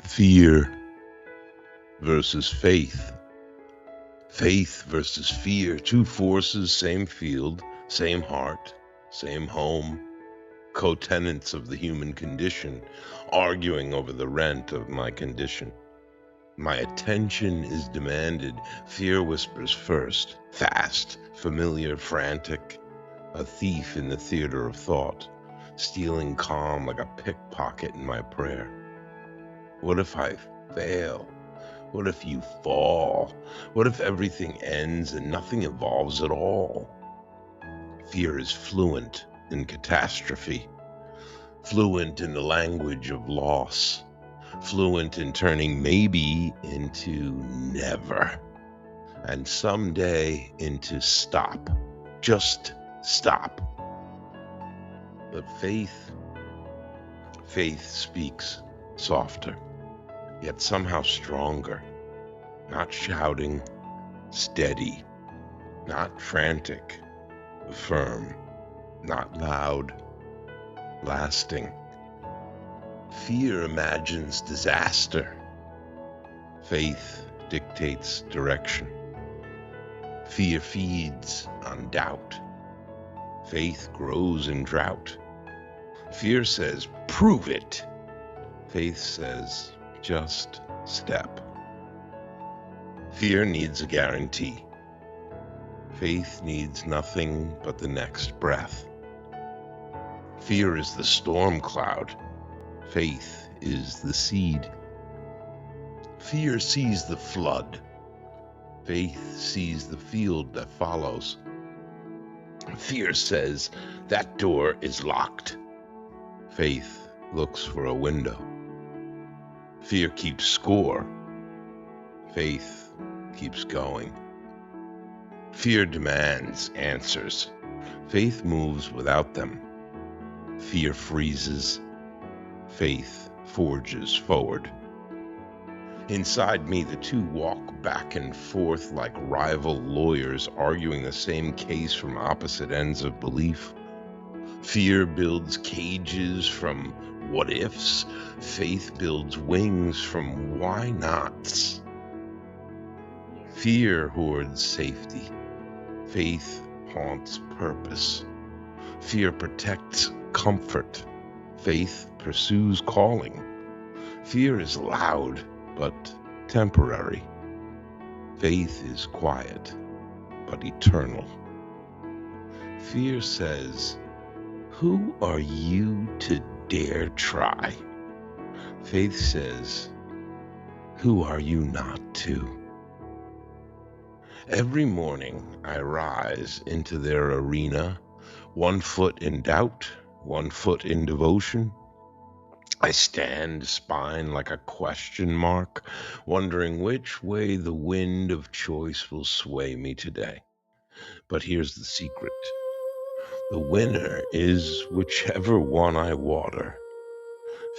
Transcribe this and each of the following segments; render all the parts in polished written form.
Fear versus faith. Faith versus fear. Two forces, same field, same heart, same home. Co-tenants of the human condition, arguing over the rent of my condition. My attention is demanded. Fear whispers first, fast, familiar, frantic. A thief in the theater of thought, stealing calm like a pickpocket in my prayer. What if I fail? What if you fall? What if everything ends and nothing evolves at all? Fear is fluent in catastrophe, fluent in the language of loss, fluent in turning maybe into never, and someday into stop, just stop. But faith speaks softer, yet somehow stronger, not shouting, steady, not frantic, firm, not loud, lasting. Fear imagines disaster. Faith dictates direction. Fear feeds on doubt. Faith grows in drought. Fear says, prove it. Faith says, just step. Fear needs a guarantee. Faith needs nothing but the next breath. Fear is the storm cloud. Faith is the seed. Fear sees the flood. Faith sees the field that follows. Fear says, that door is locked. Faith looks for a window. Fear keeps score. Faith keeps going. Fear demands answers. Faith moves without them. Fear freezes. Faith forges forward. Inside me, the two walk back and forth like rival lawyers arguing the same case from opposite ends of belief. Fear builds cages from what ifs. Faith builds wings from why nots. Fear hoards safety. Faith haunts purpose. Fear protects comfort. Faith pursues calling. Fear is loud, but temporary. Faith is quiet, but eternal. Fear says, who are you to dare try? Faith says, who are you not to? Every morning I rise into their arena, 1 foot in doubt, 1 foot in devotion. I stand spine like a question mark, wondering which way the wind of choice will sway me today. But here's the secret. The winner is whichever one I water.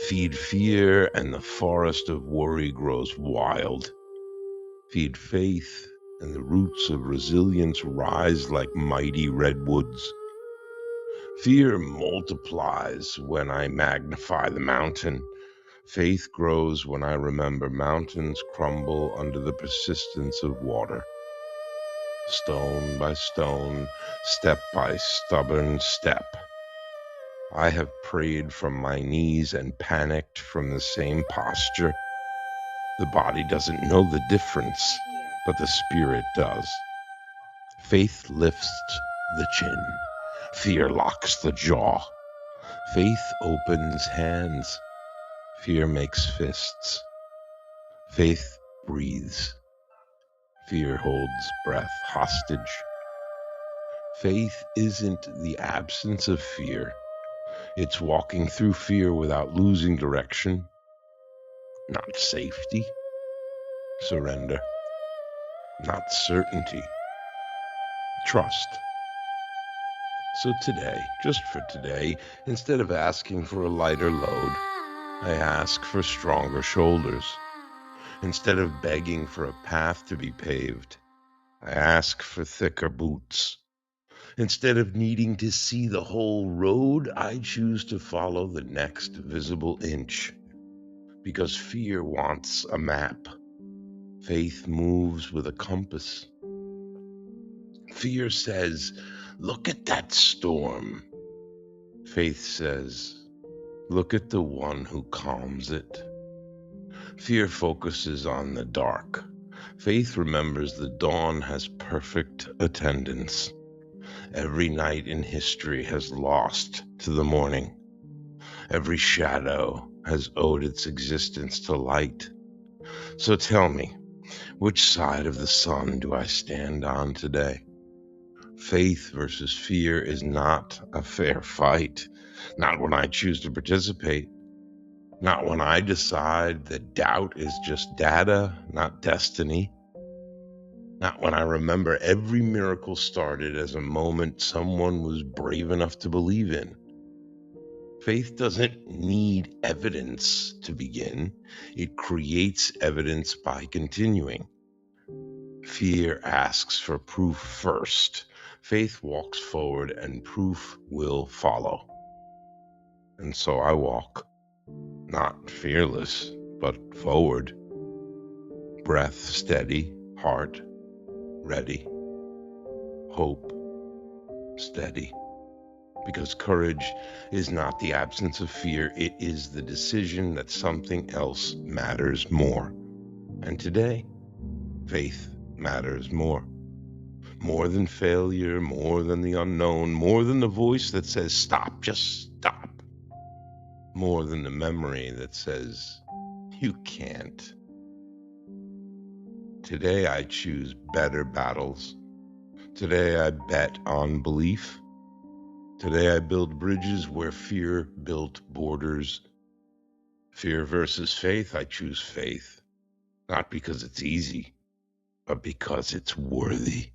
Feed fear and the forest of worry grows wild. Feed faith and the roots of resilience rise like mighty redwoods. Fear multiplies when I magnify the mountain. Faith grows when I remember mountains crumble under the persistence of water. Stone by stone, step by stubborn step. I have prayed from my knees and panicked from the same posture. The body doesn't know the difference, but the spirit does. Faith lifts the chin. Fear locks the jaw. Faith opens hands. Fear makes fists. Faith breathes. Fear holds breath hostage. Faith isn't the absence of fear. It's walking through fear without losing direction. Not safety. Surrender. Not certainty. Trust. So today, just for today, instead of asking for a lighter load, I ask for stronger shoulders. Instead of begging for a path to be paved, I ask for thicker boots. Instead of needing to see the whole road, I choose to follow the next visible inch. Because fear wants a map. Faith moves with a compass. Fear says, look at that storm. Faith says, look at the one who calms it. Fear focuses on the dark. Faith remembers the dawn has perfect attendance. Every night in history has lost to the morning. Every shadow has owed its existence to light. So tell me, which side of the sun do I stand on today? Faith versus fear is not a fair fight. Not when I choose to participate. Not when I decide that doubt is just data, not destiny. Not when I remember every miracle started as a moment someone was brave enough to believe in. Faith doesn't need evidence to begin. It creates evidence by continuing. Fear asks for proof first. Faith walks forward and proof will follow. And so I walk, not fearless, but forward. Breath steady, heart ready, hope steady. Because courage is not the absence of fear, it is the decision that something else matters more. And today, faith matters more. More than failure, more than the unknown, more than the voice that says, stop, just stop. More than the memory that says, you can't. Today I choose better battles. Today I bet on belief. Today I build bridges where fear built borders. Fear versus faith, I choose faith. Not because it's easy, but because it's worthy.